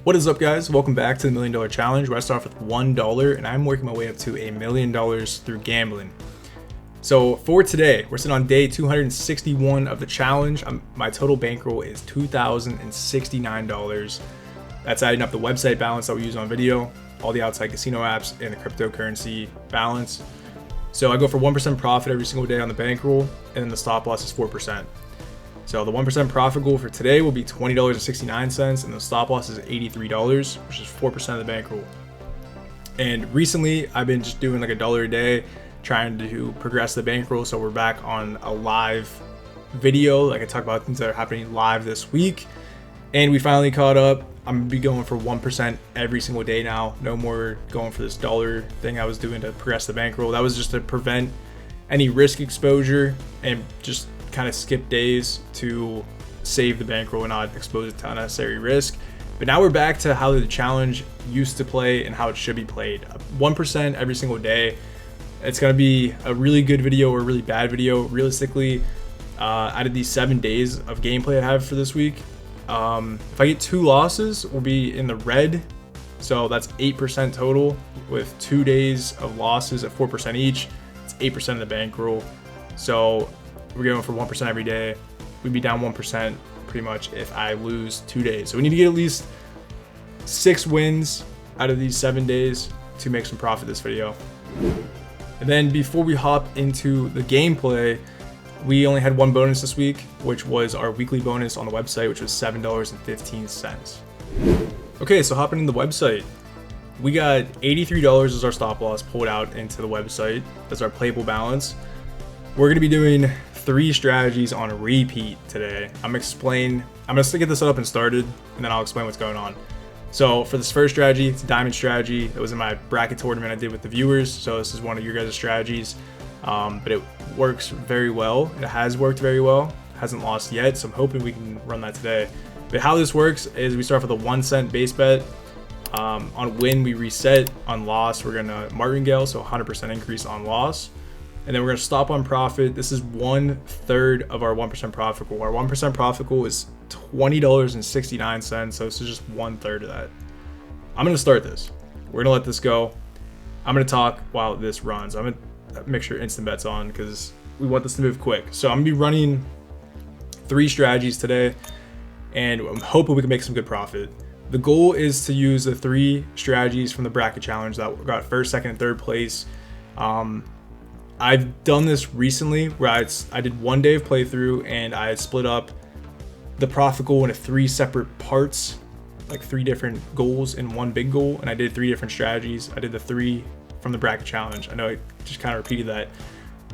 What is up, guys? Welcome back to the $1 Million Challenge, where I start off with $1 and I'm working my way up to $1 million through gambling. So for today, we're sitting on day 261 of the challenge. My total bankroll is $2,069. That's adding up the website balance that we use on video, all the outside casino apps, and the cryptocurrency balance. So I go for 1% profit every single day on the bankroll, and then the stop loss is 4%. So the 1% profit goal for today will be $20.69, and the stop loss is $83, which is 4% of the bankroll. And recently, I've been just doing like $1 a day, trying to progress the bankroll. So we're back on a live video. Like I talk about things that are happening live this week, and we finally caught up. I'm gonna be going for 1% every single day now. No more going for this dollar thing I was doing to progress the bankroll. That was just to prevent any risk exposure and just kind of skip days to save the bankroll and not expose it to unnecessary risk. But now we're back to how the challenge used to play and how it should be played. 1% every single day. It's gonna be a really good video or a really bad video. Realistically, out of these 7 days of gameplay I have for this week, if I get 2 losses, we'll be in the red. So that's 8% total with 2 days of losses at 4% each. It's 8% of the bankroll. So we're going for 1% every day. We'd be down 1% pretty much if I lose 2 days. So we need to get at least 6 wins out of these 7 days to make some profit this video. And then before we hop into the gameplay, we only had one bonus this week, which was our weekly bonus on the website, which was $7.15. Okay, so hopping in the website, we got $83 as our stop loss pulled out into the website. That's our playable balance. We're gonna be doing 3 strategies on repeat today. I'm gonna get this set up and started, and then I'll explain what's going on. So for this first strategy, it's a diamond strategy. It was in my bracket tournament I did with the viewers. So this is one of your guys' strategies, but it works very well. It has worked very well. Hasn't lost yet, so I'm hoping we can run that today. But how this works is we start with a 1 cent base bet. On win, we reset. On loss, we're gonna martingale, so 100% increase on loss. And then we're gonna stop on profit. This is 1/3 of our 1% profit goal. Our 1% profit goal is $20.69, so this is just 1/3 of that. I'm gonna start this. We're gonna let this go. I'm gonna talk while this runs. I'm gonna make sure instant bet's on because we want this to move quick. So I'm gonna be running 3 strategies today, and I'm hoping we can make some good profit. The goal is to use the 3 strategies from the bracket challenge that got first, second, and third place. I've done this recently where I did 1 day of playthrough, and I split up the profit goal into 3 separate parts, like 3 different goals in one big goal, and I did 3 different strategies. I did the 3 from the bracket challenge. I know I just kind of repeated that,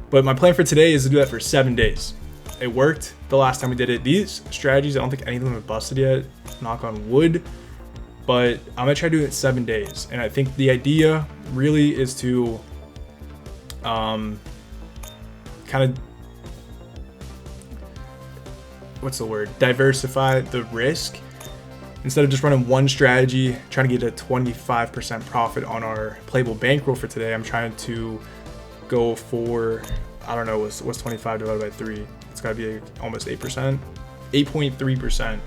but my plan for today is to do that for 7 days. It worked the last time we did it. These strategies, I don't think any of them have busted yet, knock on wood, but I'm gonna try to do it 7 days. And I think the idea really is to kind of, diversify the risk. Instead of just running one strategy, trying to get a 25% profit on our playable bankroll for today, I'm trying to go for, I don't know, what's 25 divided by 3? It's gotta be almost 8%, 8.3%. I'm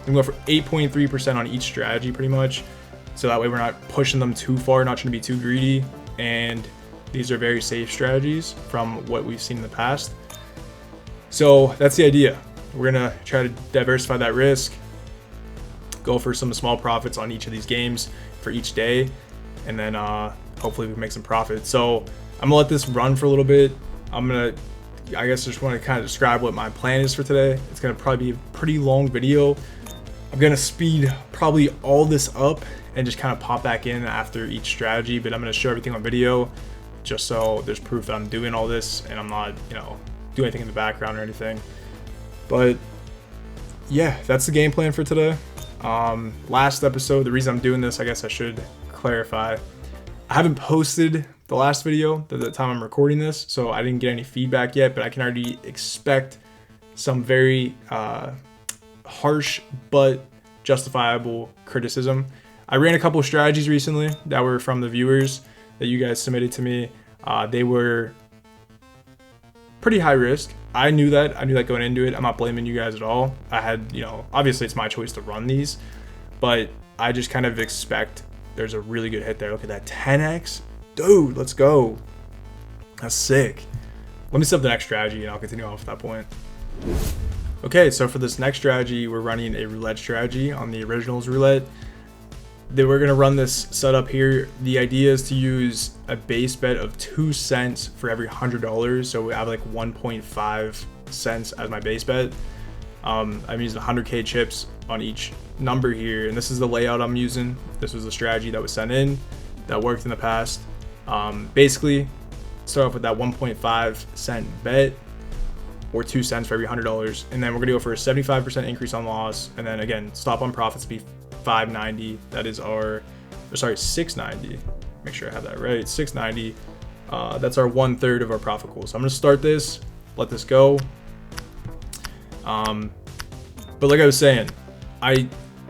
gonna go for 8.3% on each strategy pretty much. So that way we're not pushing them too far, not trying to be too greedy. And these are very safe strategies from what we've seen in the past. So that's the idea. We're gonna try to diversify that risk, go for some small profits on each of these games for each day, and then hopefully we can make some profit. So I'm gonna let this run for a little bit. I guess just want to kind of describe what my plan is for today. It's gonna probably be a pretty long video. I'm gonna speed probably all this up and just kind of pop back in after each strategy, but I'm gonna show everything on video just so there's proof that I'm doing all this and I'm not, doing anything in the background or anything. But yeah, that's the game plan for today. Last episode, the reason I'm doing this, I guess I should clarify, I haven't posted the last video at the time I'm recording this, so I didn't get any feedback yet, but I can already expect some very harsh but justifiable criticism. I ran a couple of strategies recently that were from the viewers that you guys submitted to me. They were pretty high risk. I knew that going into it. I'm not blaming you guys at all. I had, obviously it's my choice to run these, but I just kind of expect there's a really good hit there. Look at that 10x, dude. Let's go. That's sick. Let me set up the next strategy and I'll continue off that point. Okay, so for this next strategy, we're running a roulette strategy on the originals roulette. Then we're gonna run this setup here. The idea is to use a base bet of 2 cents for every $100. So we have like 1.5 cents as my base bet. I'm using 100K chips on each number here, and this is the layout I'm using. This was the strategy that was sent in that worked in the past. Basically, start off with that 1.5 cent bet, or 2 cents for every $100, and then we're gonna go for a 75% increase on loss, and then again, stop on profits be 590. That is our, sorry, 690. Make sure I have that right. 690. That's our 1/3 of our profit pool. So I'm gonna start this, let this go. But like I was saying, I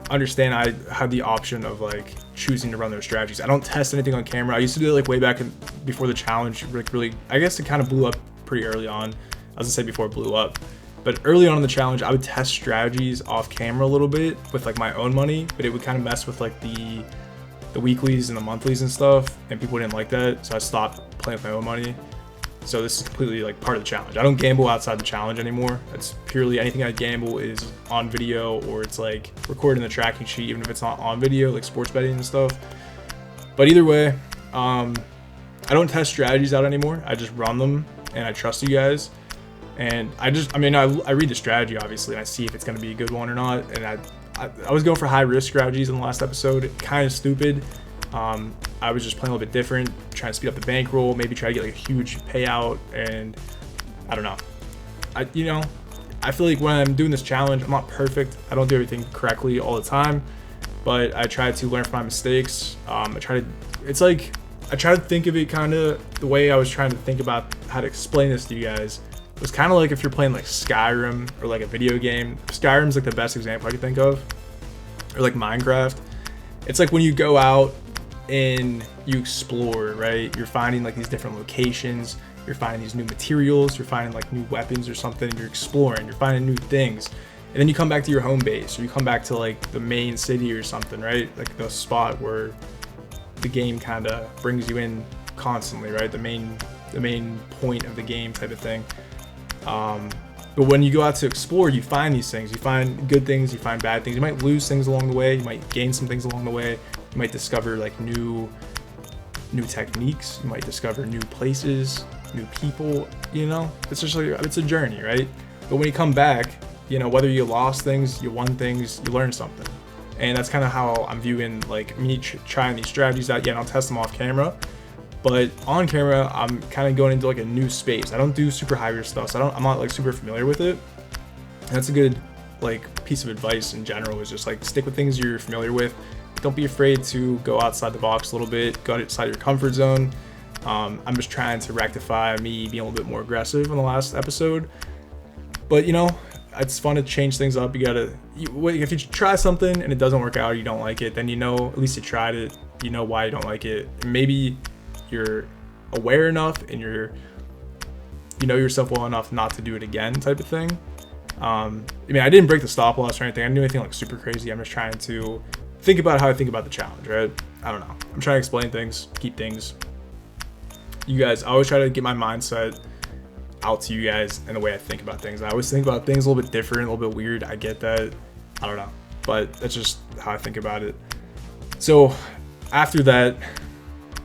understand I had the option of like choosing to run those strategies. I don't test anything on camera. I used to do it like way back before the challenge. Like really, I guess it kind of blew up pretty early on. I was gonna say before it blew up, but early on in the challenge, I would test strategies off camera a little bit with like my own money, but it would kind of mess with like the weeklies and the monthlies and stuff, and people didn't like that, so I stopped playing with my own money. So this is completely like part of the challenge. I don't gamble outside the challenge anymore. It's purely anything I gamble is on video, or it's like recording the tracking sheet, even if it's not on video, like sports betting and stuff. But either way, I don't test strategies out anymore. I just run them, and I trust you guys. And I read the strategy obviously, and I see if it's going to be a good one or not. And I was going for high risk strategies in the last episode. Kind of stupid. I was just playing a little bit different, trying to speed up the bankroll, maybe try to get like a huge payout. And I don't know. I feel like when I'm doing this challenge, I'm not perfect. I don't do everything correctly all the time, but I try to learn from my mistakes. I try to think of it kind of the way I was trying to think about how to explain this to you guys. It was kind of like if you're playing like Skyrim or like a video game. Skyrim's like the best example I could think of, or like Minecraft. It's like when you go out and you explore, right? You're finding like these different locations, you're finding these new materials, you're finding like new weapons or something, you're exploring, you're finding new things. And then you come back to your home base, or you come back to like the main city or something, right? Like the spot where the game kind of brings you in constantly, right? The main point of the game type of thing. But when you go out to explore, you find these things. You find good things, you find bad things. You might lose things along the way. You might gain some things along the way. You might discover like new techniques. You might discover new places, new people. It's just like, it's a journey, right? But when you come back, whether you lost things, you won things, you learn something. And that's kind of how I'm viewing like me trying these strategies out. Yeah, I'll test them off camera. But on camera, I'm kind of going into like a new space. I don't do super high risk stuff, so I'm not like super familiar with it. And that's a good like piece of advice in general, is just like stick with things you're familiar with. Don't be afraid to go outside the box a little bit, go outside your comfort zone. I'm just trying to rectify me being a little bit more aggressive in the last episode. But it's fun to change things up. If you try something and it doesn't work out, or you don't like it, then at least you tried it. You know why you don't like it. And maybe you're aware enough and you know yourself well enough not to do it again, type of thing. I didn't break the stop loss or anything. I didn't do anything like super crazy. I'm just trying to think about how I think about the challenge, right? I don't know. I'm trying to explain things, keep things. You guys, I always try to get my mindset out to you guys and the way I think about things. I always think about things a little bit different, a little bit weird. I get that. I don't know. But that's just how I think about it. So after that,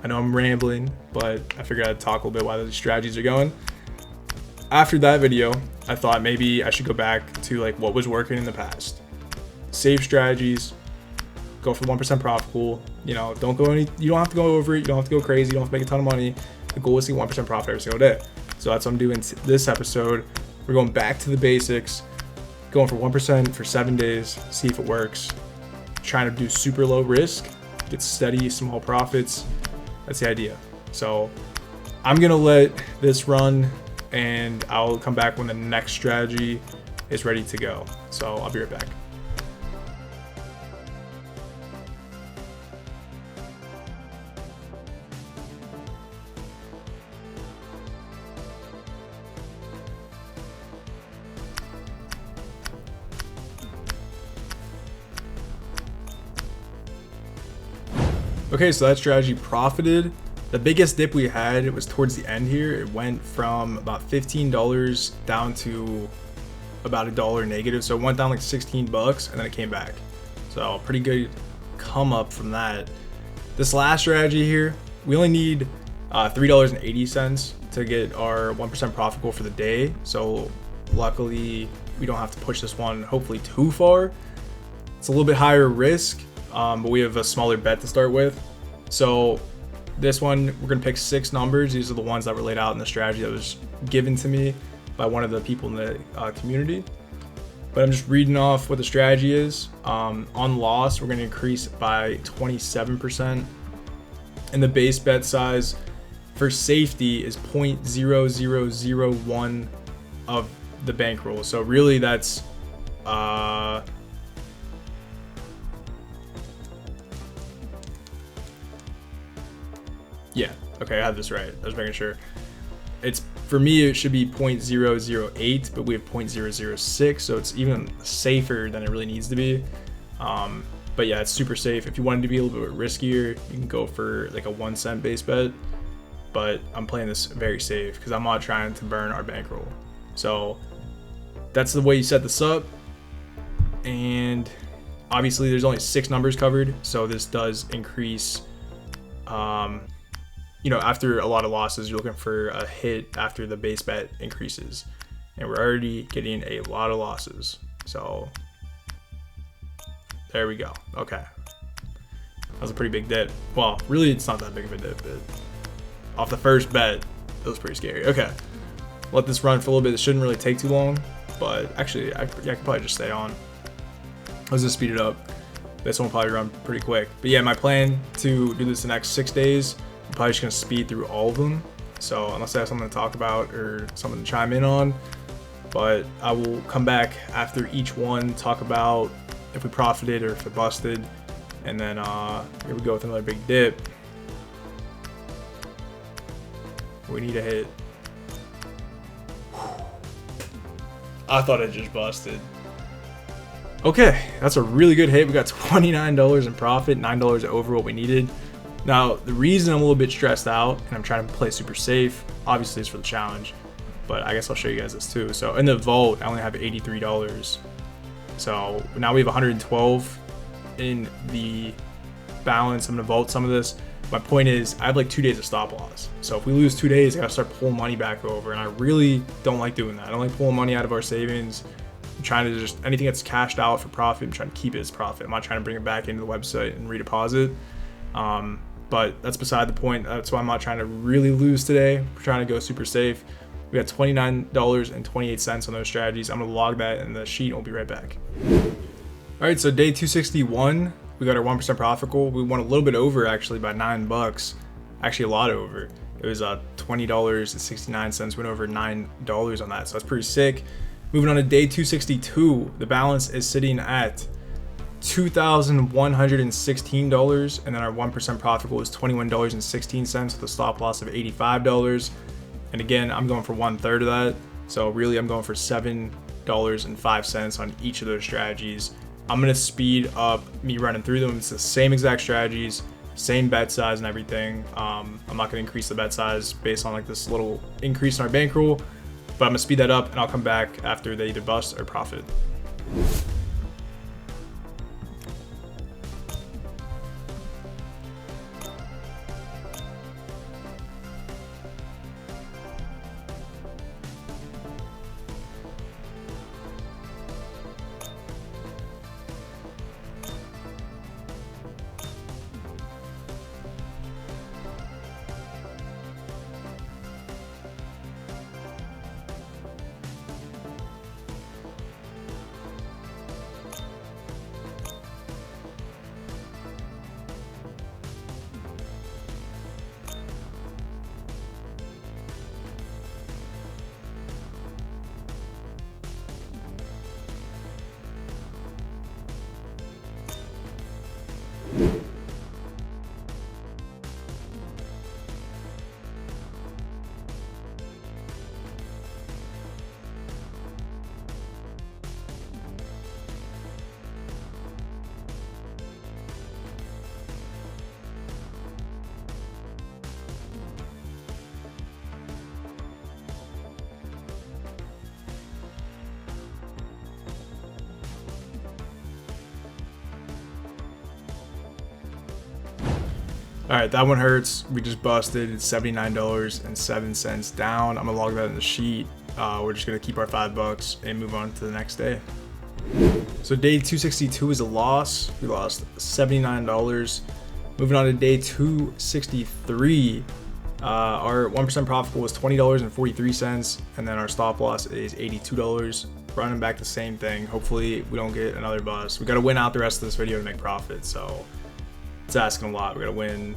I know I'm rambling, but I figured I'd talk a little bit while these strategies are going. After that video, I thought maybe I should go back to like what was working in the past. Save strategies, go for the 1% profit pool. You don't have to go over it. You don't have to go crazy. You don't have to make a ton of money. The goal is to get 1% profit every single day. So that's what I'm doing this episode. We're going back to the basics, going for 1% for 7 days, see if it works. Trying to do super low risk, get steady, small profits. That's the idea. So I'm gonna let this run, and I'll come back when the next strategy is ready to go. So I'll be right back. Okay, so that strategy profited. The biggest dip we had, it was towards the end here. It went from about $15 down to about $1 negative. So it went down like 16 bucks and then it came back. So pretty good come up from that. This last strategy here, we only need $3.80 to get our 1% profit goal for the day. So luckily we don't have to push this one hopefully too far. It's a little bit higher risk, but we have a smaller bet to start with. So this one, we're gonna pick 6 numbers. These are the ones that were laid out in the strategy that was given to me by one of the people in the community. But I'm just reading off what the strategy is. On loss, we're gonna increase by 27%. And the base bet size for safety is 0.0001 of the bankroll. So really that's, yeah, okay, I had this right. I was making sure. It's, for me, it should be 0.008, but we have 0.006, so it's even safer than it really needs to be. But yeah, it's super safe. If you wanted to be a little bit riskier, you can go for like a 1 cent base bet. But I'm playing this very safe because I'm not trying to burn our bankroll. So that's the way you set this up. And obviously there's only 6 numbers covered, so this does increase. You know, after a lot of losses, you're looking for a hit after the base bet increases. And we're already getting a lot of losses. So there we go. Okay. That was a pretty big dip. Well, really, it's not that big of a dip, but off the first bet, it was pretty scary. Okay. Let this run for a little bit. It shouldn't really take too long, but actually, I could probably just stay on. Let's just speed it up. This one will probably run pretty quick. But yeah, my plan to do this the next 6 days, I'm probably just gonna speed through all of them. So unless I have something to talk about or something to chime in on, but I will come back after each one, talk about if we profited or if it busted, and then here we go with another big dip. We need a hit. I thought it just busted. Okay, that's a really good hit. We got $29 in profit, $9 over what we needed. Now, the reason I'm a little bit stressed out and I'm trying to play super safe, obviously is for the challenge, but I guess I'll show you guys this too. So in the vault, I only have $83. So now we have 112 in the balance. I'm gonna vault some of this. My point is, I have like 2 days of stop loss. So if we lose 2 days, I gotta start pulling money back over, and I really don't like doing that. I don't like pulling money out of our savings. I'm trying to just, anything that's cashed out for profit, I'm trying to keep it as profit. I'm not trying to bring it back into the website and redeposit. But that's beside the point. That's why I'm not trying to really lose today. We're trying to go super safe. We got $29.28 on those strategies. I'm gonna log that in the sheet and we'll be right back. All right, so day 261, we got our 1% profit goal. We went a little bit over actually by $9, actually a lot over. It was $20.69, went over $9 on that, so that's pretty sick. Moving on to day 262, the balance is sitting at $2,116, and then our 1% profit goal is $21.16 with a stop loss of $85. And again, I'm going for 1/3 of that. So really, I'm going for $7.05 on each of those strategies. I'm gonna speed up me running through them. It's the same exact strategies, same bet size and everything. I'm not gonna increase the bet size based on like this little increase in our bankroll, but I'm gonna speed that up and I'll come back after they either bust or profit. All right, that one hurts. We just busted. It's $79.07 down. I'm gonna log that in the sheet. We're just gonna keep our $5 and move on to the next day. So day 262 is a loss. We lost $79. Moving on to day 263, our 1% profit goal was $20.43, and then our stop loss is $82. Running back the same thing. Hopefully we don't get another bust. We got to win out the rest of this video to make profit, so it's asking a lot. We got to win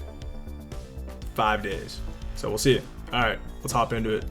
5 days, so we'll see. All right, let's hop into it.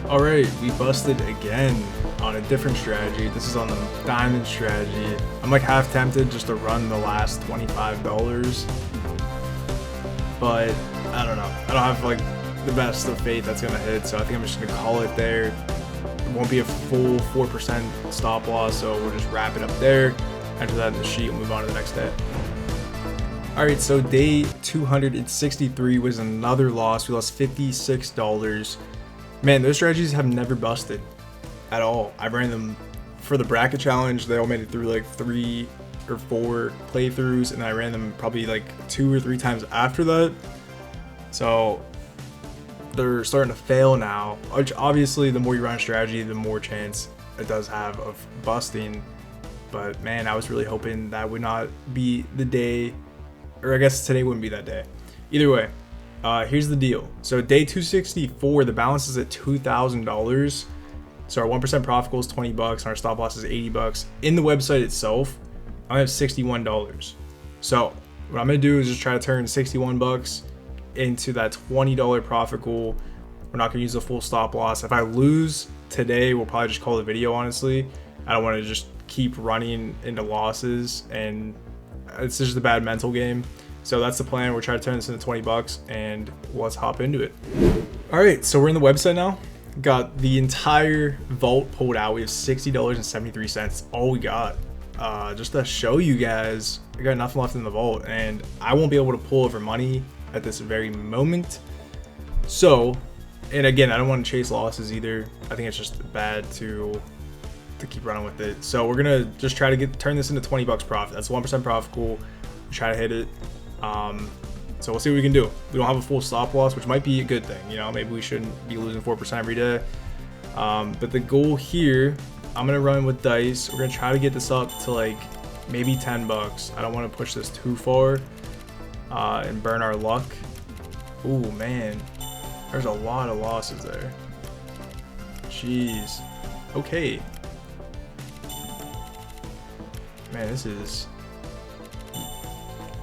All right, we busted again on a different strategy. This is on the diamond strategy. I'm like half tempted just to run the last $25, but I don't know. I don't have like the best of faith that's gonna hit, so I think I'm just gonna call it there. It won't be a full 4% stop loss, so we'll just wrap it up there. Enter that in the sheet and move on to the next day. All right, so day 263 was another loss. We lost $56. Man, those strategies have never busted at all. I ran them for the bracket challenge. They all made it through like 3 or 4 playthroughs, and I ran them probably like 2 or 3 times after that. So they're starting to fail now, which obviously the more you run a strategy, the more chance it does have of busting. But man, I was really hoping that would not be the day, or I guess today wouldn't be that day. Either way, here's the deal. So day 264, the balance is at $2,000. So our 1% profit goal is $20 and our stop loss is $80. In the website itself, I have $61. So what I'm gonna do is just try to turn $61 into that $20 profit goal. We're not gonna use the full stop loss. If I lose today, we'll probably just call the video, honestly. I don't want to just keep running into losses, and it's just a bad mental game. So that's the plan. We're trying to turn this into 20 bucks and let's hop into it. All right, so we're in the website now. Got the entire vault pulled out. We have $60.73. All we got. Just to show you guys, I got nothing left in the vault and I won't be able to pull over money at this very moment. So, and again, I don't want to chase losses either. I think it's just bad to keep running with it. So we're gonna just try to turn this into 20 bucks profit. That's 1% profit goal. Try to hit it. So we'll see what we can do. We don't have a full stop loss, which might be a good thing. You know, maybe we shouldn't be losing 4% every day. But the goal here, I'm gonna run with dice. We're gonna try to get this up to like maybe 10 bucks. I don't want to push this too far and burn our luck. Ooh, man, there's a lot of losses there. Jeez. Okay. Man, this is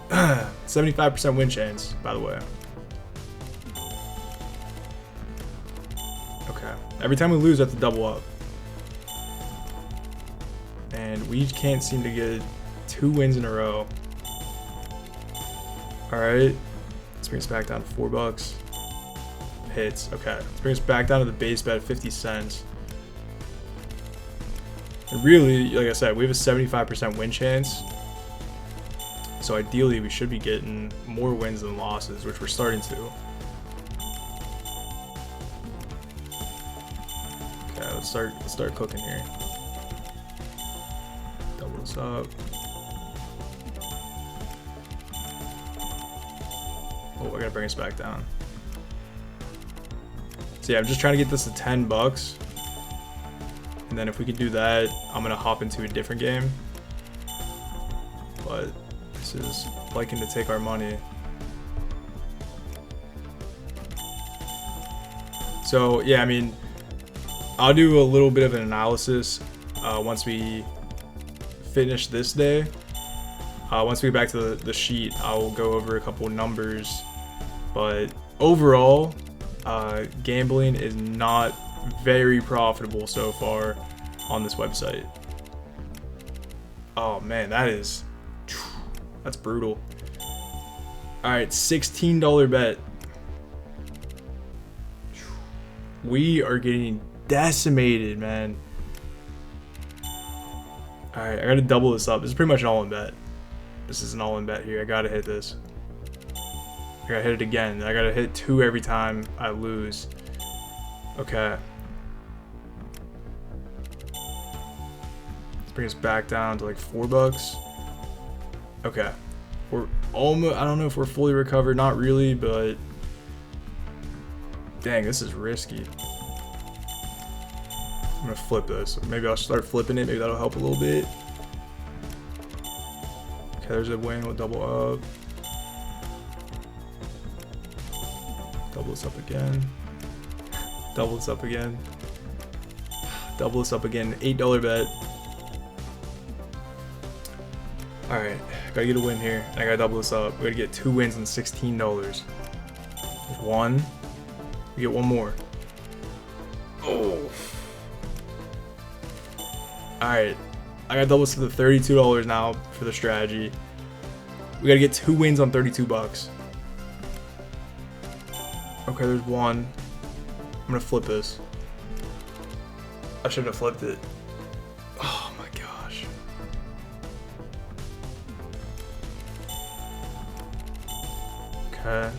75% win chance, by the way. Okay. Every time we lose, we have to double up. And we can't seem to get 2 wins in a row. Alright. Let's bring us back down to 4 bucks. Hits. Okay. Let's bring us back down to the base bet of 50 cents. And really, like I said, we have a 75% win chance. So ideally, we should be getting more wins than losses, which we're starting to. Okay, let's start cooking here. Double this up. Oh, I gotta bring us back down. So yeah, I'm just trying to get this to 10 bucks. And then if we can do that, I'm gonna hop into a different game. But this is liking to take our money. So yeah, I mean, I'll do a little bit of an analysis once we finish this day. Once we get back to the sheet, I'll go over a couple numbers. But overall, gambling is not very profitable so far on this website. Oh man, that's brutal. Alright, $16 bet. We are getting decimated, man. Alright, I gotta double this up. This is pretty much an all-in bet. This is an all-in bet here. I gotta hit this. I gotta hit it again. I gotta hit 2 every time I lose. Okay. Let's bring us back down to like 4 bucks. Okay. We're almost, I don't know if we're fully recovered, not really, but dang, this is risky. I'm gonna flip this. Maybe I'll start flipping it. Maybe that'll help a little bit. Okay, there's a win. We'll double up. Double this up again. Double this up again. Double this up again. $8 bet. Alright, gotta get a win here. I gotta double this up. We gotta get 2 wins and $16. There's 1. We get 1 more. Oh. Alright, I gotta double this to the $32 now for the strategy. We gotta get 2 wins on 32 bucks. Okay, there's 1. I'm gonna flip this. I should have flipped it. Oh my gosh. Okay.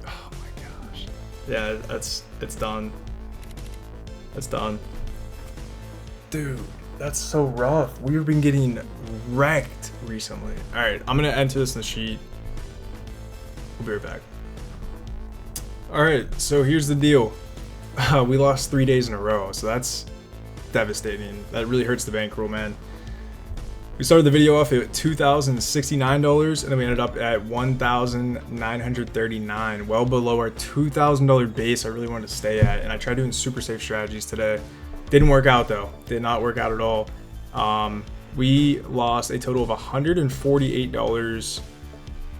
Oh my gosh. Yeah, it's done. It's done. Dude, that's so rough. We've been getting wrecked recently. Alright, I'm gonna enter this in the sheet. We'll be right back. Alright, so here's the deal. We lost 3 days in a row, so that's devastating. That really hurts the bankroll, man. We started the video off at $2,069, and then we ended up at $1,939, well below our $2,000 base I really wanted to stay at. And I tried doing super safe strategies today. Didn't work out though. Did not work out at all. We lost a total of $148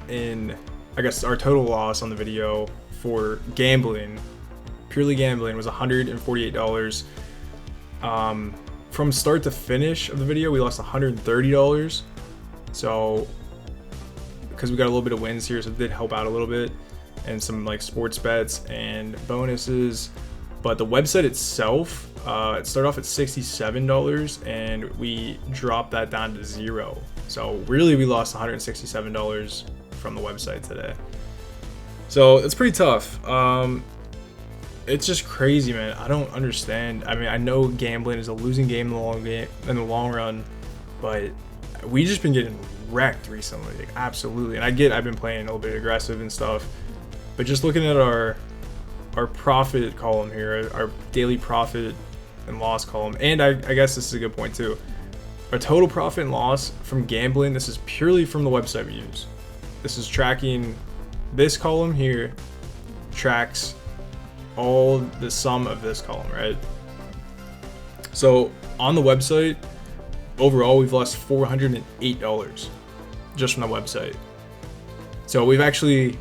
in, I guess our total loss on the video for gambling, purely gambling, was $148. From start to finish of the video, we lost $130. So because we got a little bit of wins here, so it did help out a little bit, and some like sports bets and bonuses. But the website itself, it started off at $67 and we dropped that down to 0. So really we lost $167 from the website today. So it's pretty tough. It's just crazy, man. I don't understand. I mean, I know gambling is a losing game in the long run, but we just been getting wrecked recently, like, absolutely. And I've been playing a little bit aggressive and stuff, but just looking at our profit column here, our daily profit and loss column, and I guess this is a good point too. Our total profit and loss from gambling, this is purely from the website we use. This is tracking, this column here tracks all the sum of this column, right? So on the website, overall, we've lost $408 just from the website. So we've actually,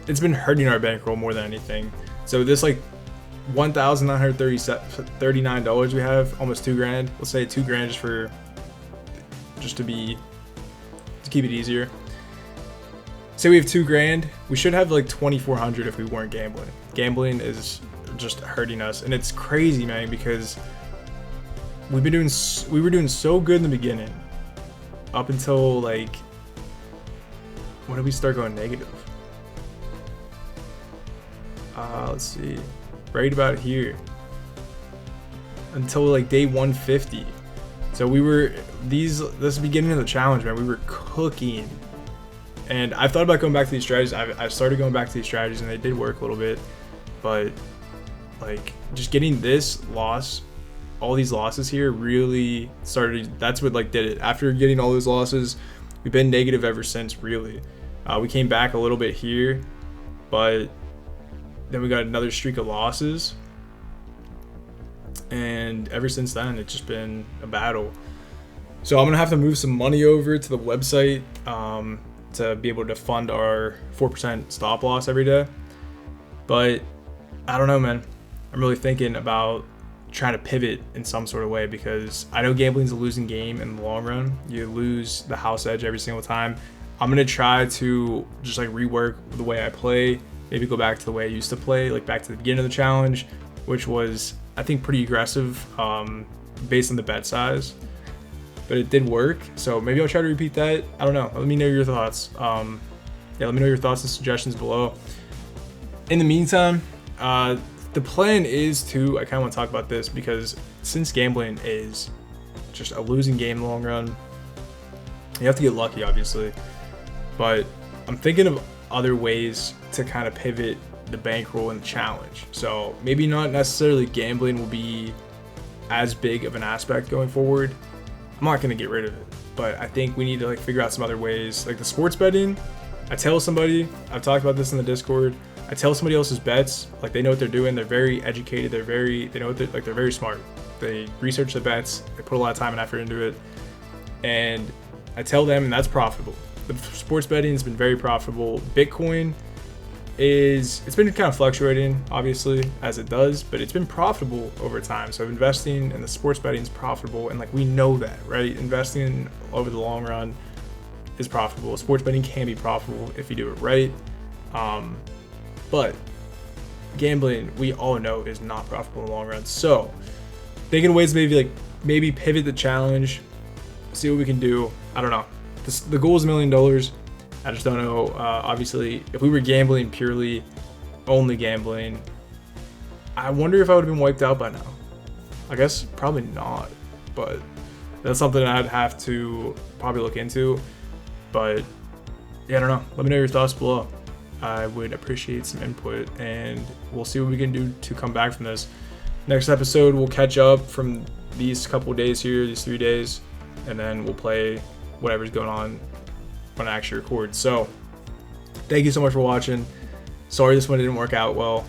it's been hurting our bankroll more than anything. So this like $1,939 we have, almost $2,000. Let's say $2,000 to keep it easier. Say we have $2,000, we should have like $2,400 if we weren't gambling. Gambling is just hurting us, and it's crazy, man, because we were doing so good in the beginning, up until like, when did we start going negative? Let's see, right about here, until like day 150. So we were this beginning of the challenge, man, we were cooking. And I've thought about going back to these strategies. I've started going back to these strategies, and they did work a little bit. But like just getting this loss, all these losses here really started. That's what like did it. After getting all those losses, we've been negative ever since. Really, we came back a little bit here, but then we got another streak of losses, and ever since then it's just been a battle. So I'm gonna have to move some money over to the website to be able to fund our 4% stop loss every day. But I don't know, man. I'm really thinking about trying to pivot in some sort of way, because I know gambling's a losing game in the long run. You lose the house edge every single time. I'm gonna try to just like rework the way I play, maybe go back to the way I used to play, like back to the beginning of the challenge, which was, I think, pretty aggressive based on the bet size. But it did work, so maybe I'll try to repeat that. I don't know. Let me know your thoughts. Let me know your thoughts and suggestions below. In the meantime, the plan is to, I kind of want to talk about this, because since gambling is just a losing game in the long run, you have to get lucky, obviously. But I'm thinking of other ways to kind of pivot the bankroll and the challenge. So maybe not necessarily gambling will be as big of an aspect going forward. I'm not going to get rid of it, but I think we need to like figure out some other ways, like the sports betting. I tell somebody, I've talked about this in the Discord, I tell somebody else's bets, like they know what they're doing, they're very educated, they know what they're very smart. They research the bets, they put a lot of time and effort into it, and I tell them, and that's profitable. The sports betting has been very profitable. Bitcoin it's been kind of fluctuating, obviously, as it does, but it's been profitable over time. So investing in the sports betting is profitable, and like we know that, right? Investing over the long run is profitable. Sports betting can be profitable if you do it right, but gambling, we all know, is not profitable in the long run. So thinking of ways to maybe pivot the challenge, see what we can do. I don't know. The goal is $1 million. I just don't know. Obviously, if we were gambling purely, only gambling, I wonder if I would have been wiped out by now. I guess probably not, but that's something I'd have to probably look into. But yeah, I don't know. Let me know your thoughts below. I would appreciate some input, and we'll see what we can do to come back from this. Next episode, we'll catch up from these couple days here, these 3 days, and then we'll play whatever's going on when I actually record. So thank you so much for watching. Sorry this one didn't work out well.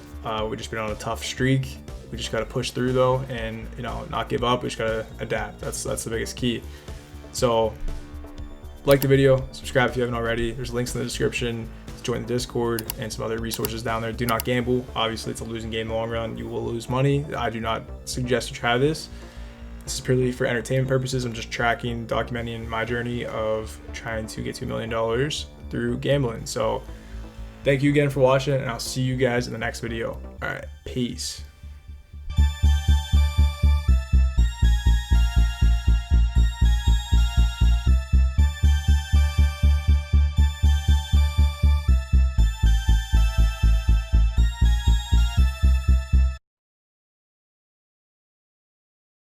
We've just been on a tough streak. We just got to push through though, and not give up. We just got to adapt. That's the biggest key. So like the video, subscribe if you haven't already. There's links in the description to join the Discord and some other resources down there. Do not gamble. Obviously, it's a losing game in the long run. You will lose money. I do not suggest you try this. This is purely for entertainment purposes. I'm just tracking, documenting my journey of trying to get $2 million through gambling. So thank you again for watching, and I'll see you guys in the next video. All right, peace.